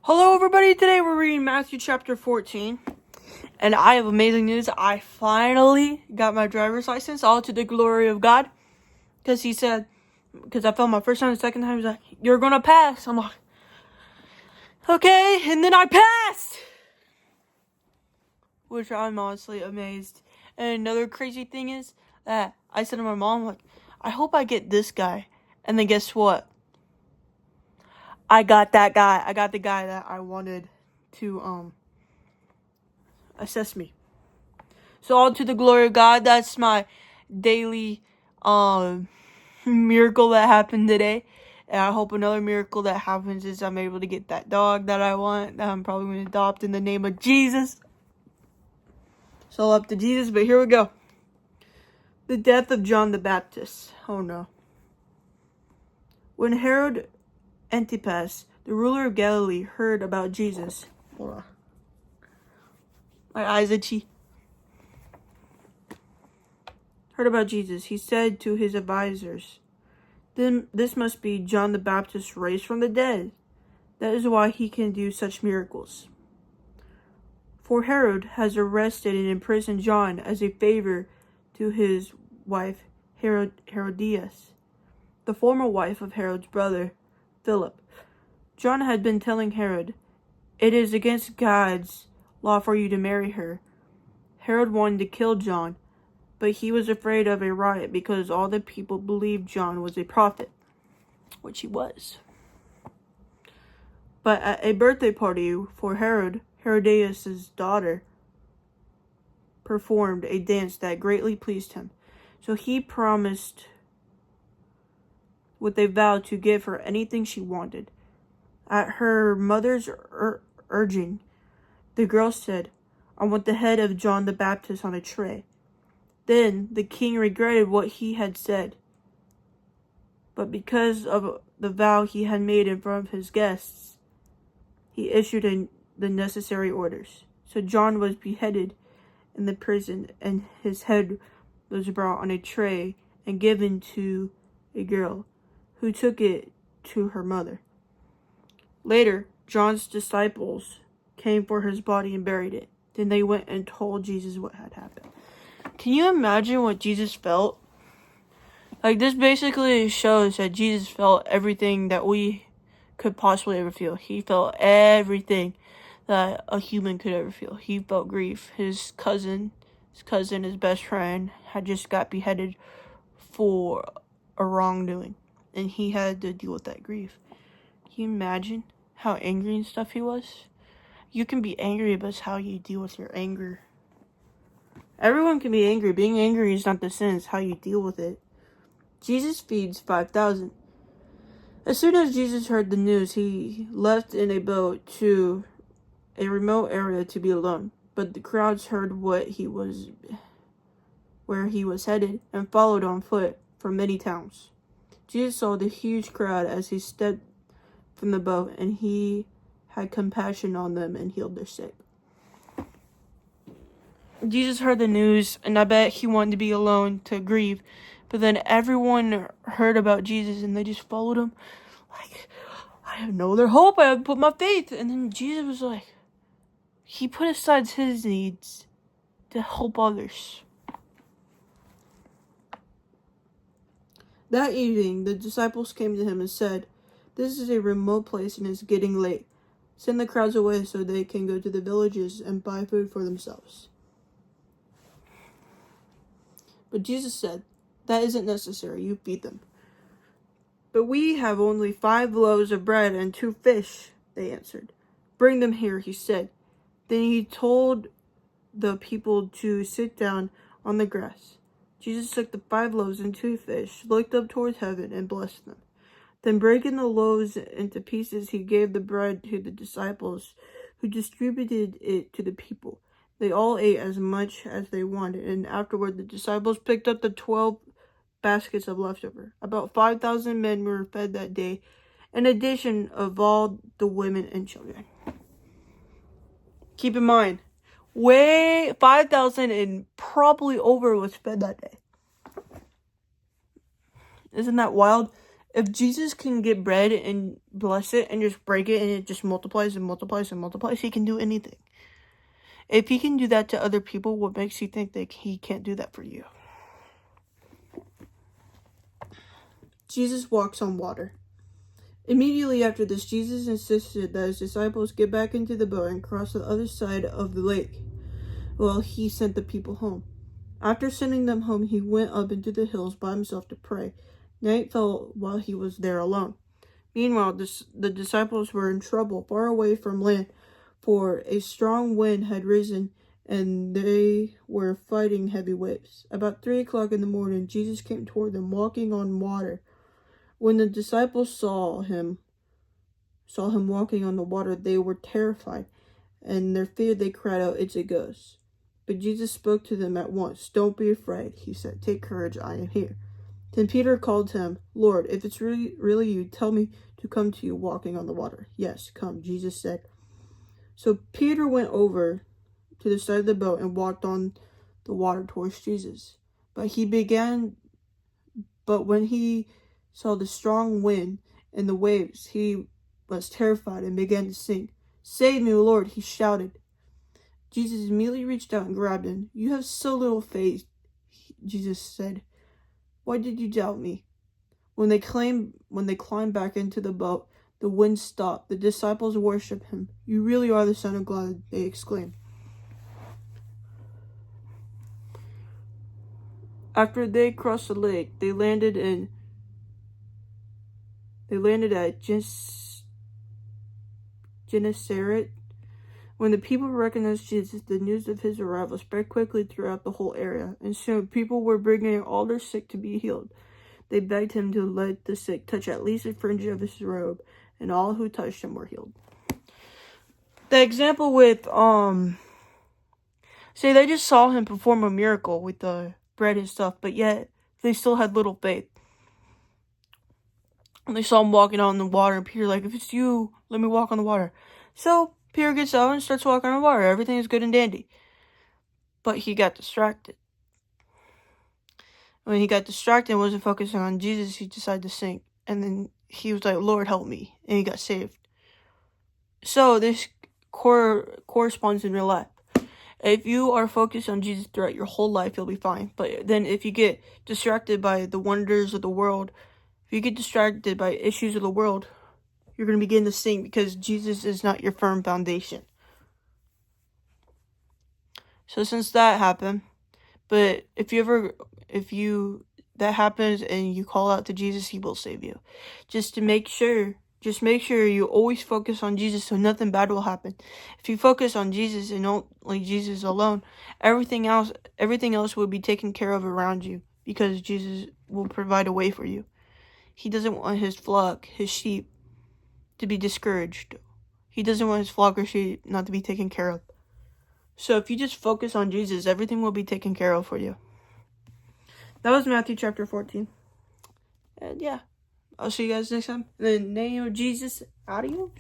Hello everybody, today we're reading Matthew chapter 14, and I have amazing news. I finally got my driver's license, all to the glory of God, because he said, because I failed my first time, the second time, he's like, you're gonna pass. I'm like, okay, and then I passed! Which I'm honestly amazed. And another crazy thing is that I said to my mom, like, I hope I get this guy. And then guess what? I got that guy. I got the guy that I wanted to, assess me. So all to the glory of God. That's my daily miracle that happened today. And I hope another miracle that happens is I'm able to get that dog that I want, that I'm probably going to adopt in the name of Jesus. So up to Jesus, but here we go. The death of John the Baptist. Oh no. When Herod Antipas, the ruler of Galilee, heard about Jesus. Hold on. My eyes itchy. Heard about Jesus, he said to his advisors, then this must be John the Baptist raised from the dead. That is why he can do such miracles. For Herod has arrested and imprisoned John as a favor to his wife Herodias, the former wife of Herod's brother Philip. John had been telling Herod, it is against God's law for you to marry her. Herod wanted to kill John, but he was afraid of a riot because all the people believed John was a prophet, which he was. But at a birthday party for Herod, Herodias' daughter performed a dance that greatly pleased him. So he promised with a vow to give her anything she wanted. At her mother's urging, the girl said, I want the head of John the Baptist on a tray. Then the king regretted what he had said. But because of the vow he had made in front of his guests, he issued the necessary orders. So John was beheaded in the prison, and his head was brought on a tray and given to a girl, who took it to her mother. Later, John's disciples came for his body and buried it. Then they went and told Jesus what had happened. Can you imagine what Jesus felt? Like, this basically shows that Jesus felt everything that we could possibly ever feel. He felt everything that a human could ever feel. He felt grief. His cousin, his best friend, had just got beheaded for a wrongdoing, and he had to deal with that grief. Can you imagine how angry and stuff he was? You can be angry, but it's how you deal with your anger. Everyone can be angry. Being angry is not the sin, it's how you deal with it. Jesus feeds 5,000. As soon as Jesus heard the news, he left in a boat to a remote area to be alone. But the crowds heard where he was headed and followed on foot from many towns. Jesus saw the huge crowd as he stepped from the boat, and he had compassion on them and healed their sick. Jesus heard the news, and I bet he wanted to be alone to grieve. But then everyone heard about Jesus, and they just followed him. Like, I have no other hope. I have to put my faith. And then Jesus was like, he put aside his needs to help others. That evening, the disciples came to him and said, this is a remote place and it's getting late. Send the crowds away so they can go to the villages and buy food for themselves. But Jesus said, that isn't necessary. You feed them. But we have only 5 loaves of bread and 2 fish, they answered. Bring them here, he said. Then he told the people to sit down on the grass. Jesus took the 5 loaves and 2 fish, looked up towards heaven, and blessed them. Then breaking the loaves into pieces, he gave the bread to the disciples, who distributed it to the people. They all ate as much as they wanted, and afterward the disciples picked up the 12 baskets of leftover. About 5,000 men were fed that day, in addition of all the women and children. Keep in mind, 5,000 and probably over was fed that day. Isn't that wild? If Jesus can get bread and bless it and just break it and it just multiplies and multiplies and multiplies, he can do anything. If he can do that to other people, what makes you think that he can't do that for you? Jesus walks on water. Immediately after this, Jesus insisted that his disciples get back into the boat and cross the other side of the lake while he sent the people home. After sending them home, he went up into the hills by himself to pray. Night fell while he was there alone. Meanwhile, the disciples were in trouble, far away from land, for a strong wind had risen, and they were fighting heavy waves. About 3 o'clock in the morning, Jesus came toward them, walking on water. When the disciples saw him walking on the water, they were terrified, and in their fear they cried out, "It's a ghost." But Jesus spoke to them at once. "Don't be afraid," he said. "Take courage, I am here." Then Peter called to him, "Lord, if it's really you, tell me to come to you walking on the water." "Yes, come," Jesus said. So Peter went over to the side of the boat and walked on the water towards Jesus. But when he saw the strong wind and the waves, he was terrified and began to sink. "Save me, Lord," he shouted. Jesus immediately reached out and grabbed him. "You have so little faith," Jesus said. "Why did you doubt me?" When they climbed back into the boat, the wind stopped. The disciples worshipped him. "You really are the Son of God," they exclaimed. After they crossed the lake, they landed at Gennesaret. When the people recognized Jesus, the news of his arrival spread quickly throughout the whole area, and soon people were bringing all their sick to be healed. They begged him to let the sick touch at least the fringe of his robe, and all who touched him were healed. The example with, say they just saw him perform a miracle with the bread and stuff, but yet they still had little faith. And they saw him walking on the water, and Peter like, "If it's you, let me walk on the water." So Peter gets out and starts walking on the water. Everything is good and dandy. But he got distracted. When he got distracted and wasn't focusing on Jesus, he decided to sink. And then he was like, "Lord, help me." And he got saved. So this corresponds in real life. If you are focused on Jesus throughout your whole life, you'll be fine. But then if you get distracted by the wonders of the world, if you get distracted by issues of the world, you're going to begin to sink because Jesus is not your firm foundation. So since that happened, but if that happens and you call out to Jesus, he will save you. Just make sure you always focus on Jesus so nothing bad will happen. If you focus on Jesus and only Jesus alone, everything else will be taken care of around you because Jesus will provide a way for you. He doesn't want his flock, his sheep, to be discouraged. He doesn't want his flock or sheep not to be taken care of. So if you just focus on Jesus, everything will be taken care of for you. That was Matthew chapter 14. And yeah, I'll see you guys next time. In the name of Jesus, adios.